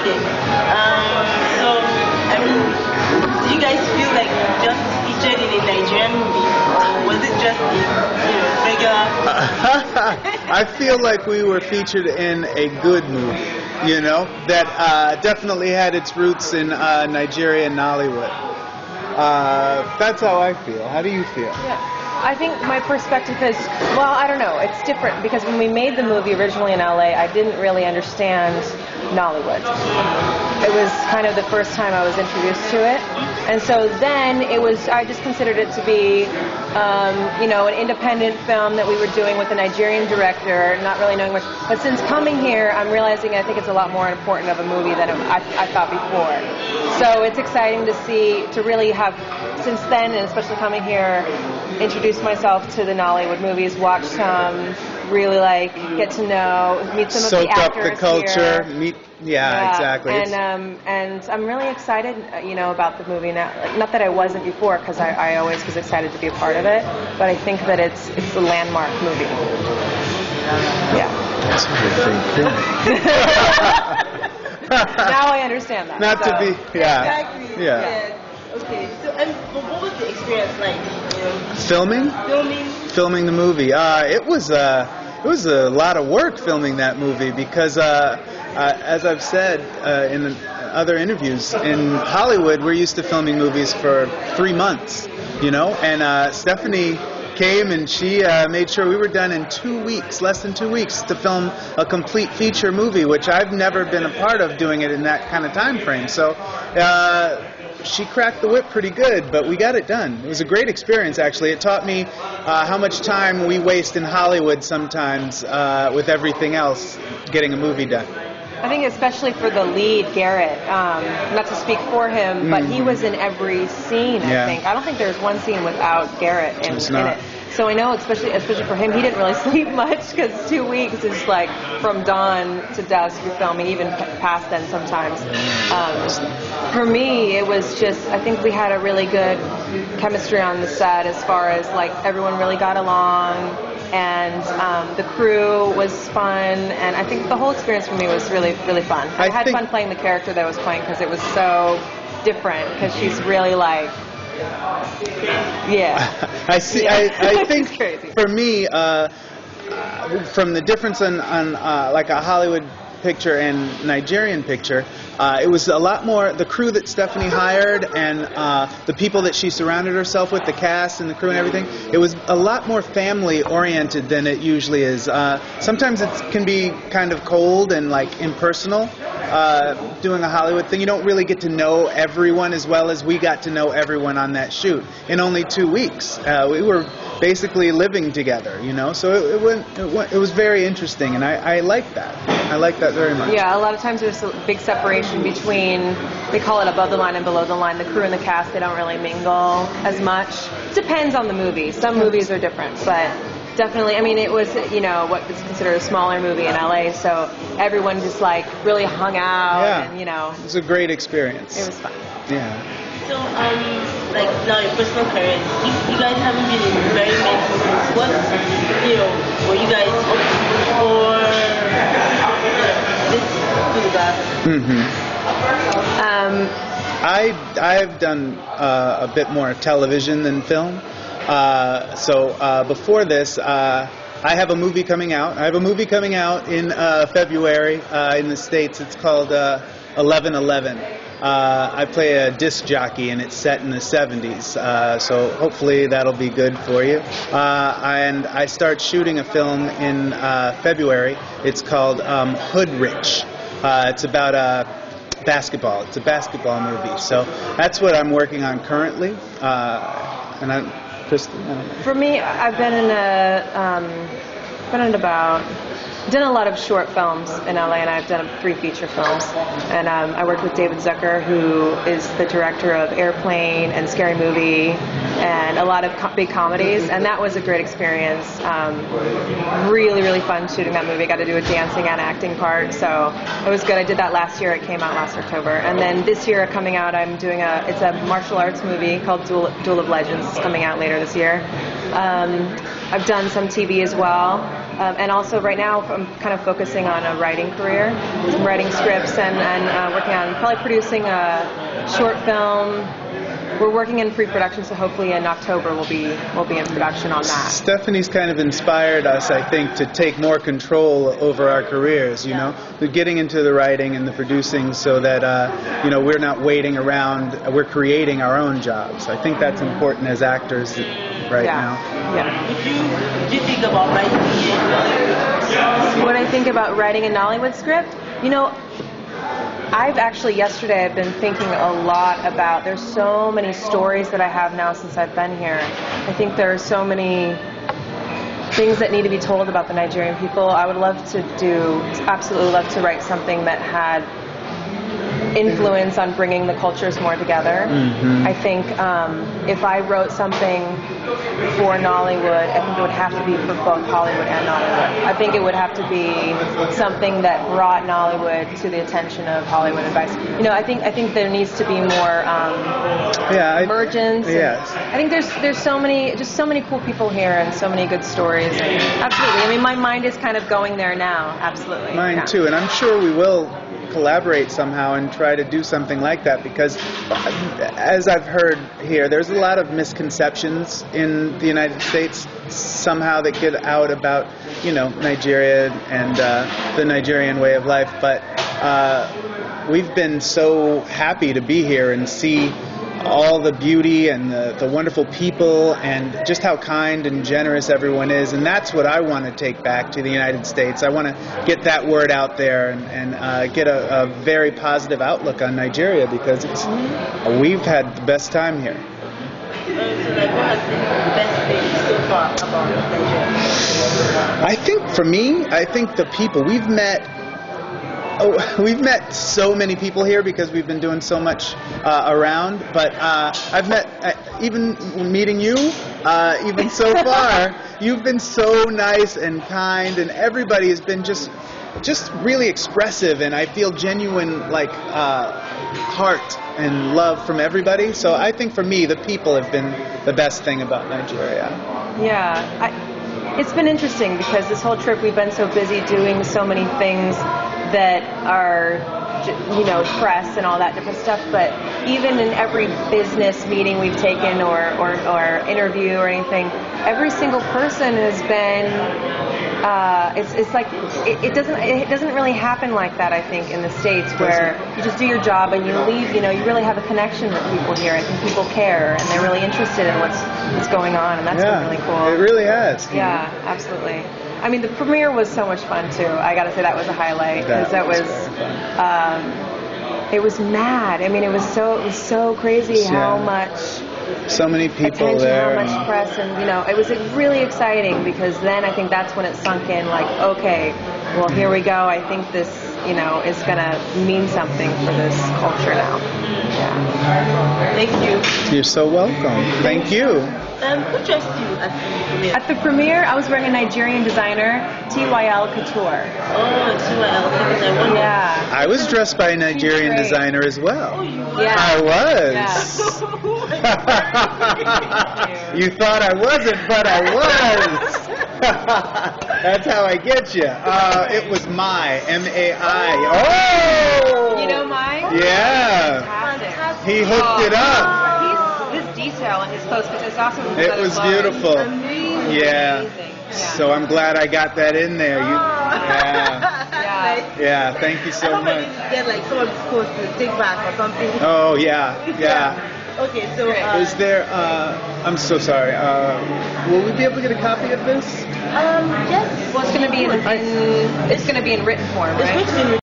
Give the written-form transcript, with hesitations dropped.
Okay. So, I mean, do you guys feel like you just featured in a Nigerian movie, or was it just a regular? I feel like we were featured in a good movie, that definitely had its roots in Nigeria and Nollywood. That's how I feel. How do you feel? Yeah. I think my perspective is, well, I don't know. It's different because when we made the movie originally in LA, I didn't really understand Nollywood. It was kind of the first time I was introduced to it. And so then I just considered it to be, an independent film that we were doing with a Nigerian director, not really knowing much. But since coming here, I'm realizing I think it's a lot more important of a movie than I thought before. So it's exciting to really have, since then, and especially coming here, introduce myself to the Nollywood movies, watch some, really get to know, meet some of the actors up the culture, here. Exactly. And I'm really excited, about the movie now. Not that I wasn't before, because I always was excited to be a part of it, but I think that it's a landmark movie. Yeah. That's a good thing. Now I understand that. Not to be, Exactly. Yeah. Okay. So, but what was the experience like? Filming the movie. It was a lot of work filming that movie because, as I've said in other interviews, in Hollywood we're used to filming movies for 3 months, and Stephanie came and she made sure we were done in 2 weeks, less than 2 weeks, to film a complete feature movie, which I've never been a part of doing it in that kind of time frame. So she cracked the whip pretty good, but we got it done. It was a great experience, actually. It taught me how much time we waste in Hollywood sometimes with everything else getting a movie done. I think especially for the lead, Garrett, not to speak for him, but he was in every scene, I think. I don't think there's one scene without Garrett in it. So I know, especially for him, he didn't really sleep much because 2 weeks is like from dawn to dusk you're filming, even past then sometimes. For me, it was just, I think we had a really good chemistry on the set as far as everyone really got along, and the crew was fun, and I think the whole experience for me was really, really fun. I had fun playing the character that I was playing because it was so different, because she's really I see. I think for me, from the difference on a Hollywood picture and Nigerian picture, it was a lot more the crew that Stephanie hired and the people that she surrounded herself with, the cast and the crew and everything. It was a lot more family oriented than it usually is. Sometimes it can be kind of cold and impersonal. Doing a Hollywood thing, you don't really get to know everyone as well as we got to know everyone on that shoot in only 2 weeks. We were basically living together, so it was very interesting, and I like that. I like that very much. Yeah, a lot of times there's a big separation between, they call it above the line and below the line. The crew and the cast, they don't really mingle as much. It depends on the movie. Some movies are different, but definitely, it was, what was considered a smaller movie in LA, so everyone just really hung out, and it was a great experience. It was fun. Yeah. So, now your personal career, you guys haven't been in very many movies. What, were you guys up for this I've done a bit more television than film. So before this, I have a movie coming out. I have a movie coming out in February in the States. It's called 1111. I play a disc jockey, and it's set in the 70s. So hopefully that'll be good for you. And I start shooting a film in February. It's called Hood Rich. It's about basketball. It's a basketball movie. So that's what I'm working on currently. And Christy? For me, I've been in done a lot of short films in LA, and I've done 3 feature films. And I worked with David Zucker, who is the director of Airplane and Scary Movie, and a lot of big comedies, and that was a great experience. Really, really fun shooting that movie. I got to do a dancing and acting part, so it was good. I did that last year. It came out last October. And then this year coming out, I'm doing it's a martial arts movie called Duel of Legends. It's coming out later this year. I've done some TV as well. And also right now I'm kind of focusing on a writing career. I'm writing scripts and working on probably producing a short film. We're working in pre-production, so hopefully in October we'll be in production on that. Stephanie's kind of inspired us, I think, to take more control over our careers. You know, we're getting into the writing and the producing, so that we're not waiting around. We're creating our own jobs. I think that's important as actors now. Yeah. What do you think about writing in Nollywood? What I think about writing a Nollywood script? Yesterday I've been thinking a lot about, there's so many stories that I have now since I've been here. I think there are so many things that need to be told about the Nigerian people. I would absolutely love to write something that had influence on bringing the cultures more together. Mm-hmm. I think if I wrote something for Nollywood, I think it would have to be for both Hollywood and Nollywood. I think it would have to be something that brought Nollywood to the attention of Hollywood and vice. I think there needs to be more emergence. Yes. I think there's so many cool people here and so many good stories. Absolutely. I mean, my mind is kind of going there now. Absolutely. Mine too, and I'm sure we will collaborate somehow and try to do something like that, because as I've heard here, there's a lot of misconceptions in the United States somehow that get out about Nigeria and the Nigerian way of life, but we've been so happy to be here and see all the beauty and the wonderful people and just how kind and generous everyone is, and that's what I want to take back to the United States. I want to get that word out there and get a very positive outlook on Nigeria, because we've had the best time here. So what has been the best thing so far about Nigeria? I think for me, the people we've met. We've met so many people here because we've been doing so much around, but I've met, even meeting you, even so far, you've been so nice and kind, and everybody has been just really expressive, and I feel genuine, heart and love from everybody. So I think for me, the people have been the best thing about Nigeria. Yeah, it's been interesting because this whole trip we've been so busy doing so many things that are, press and all that different stuff, but even in every business meeting we've taken or interview or anything, every single person has been, it's like, it doesn't really happen like that, I think, in the States, where you just do your job and you leave, you really have a connection with people here. I think people care and they're really interested in what's going on, and that's been really cool. It really has. Yeah, absolutely. I mean, the premiere was so much fun too. I got to say that was a highlight, because it was mad. I mean, it was so crazy how much. So many people attention, there. How much press, and it was really exciting, because then I think that's when it sunk in. Like, okay, well, here we go. I think this, is gonna mean something for this culture now. Yeah. Thank you. You're so welcome. Thank you. Who dressed you at the premiere? At the premiere, I was wearing a Nigerian designer, TYL Couture. Oh, TYL, because I wonder. Yeah. I was dressed by a Nigerian designer as well. Oh, you were? Yeah. I was. Yeah. You thought I wasn't, but I was. That's how I get you. It was M-A-I. Oh! You know mine? Yeah. Fantastic. He hooked it up. His detail in his post, because it's awesome. It was beautiful. Amazing. Yeah. Amazing. Yeah. So I'm glad I got that in there. Yeah. Thank you so I hope I much. didn't get someone supposed to take back or something. Oh yeah. Okay, so Is there? I'm so sorry. Will we be able to get a copy of this? yes. Well, it's going to be in written form, right? It's written in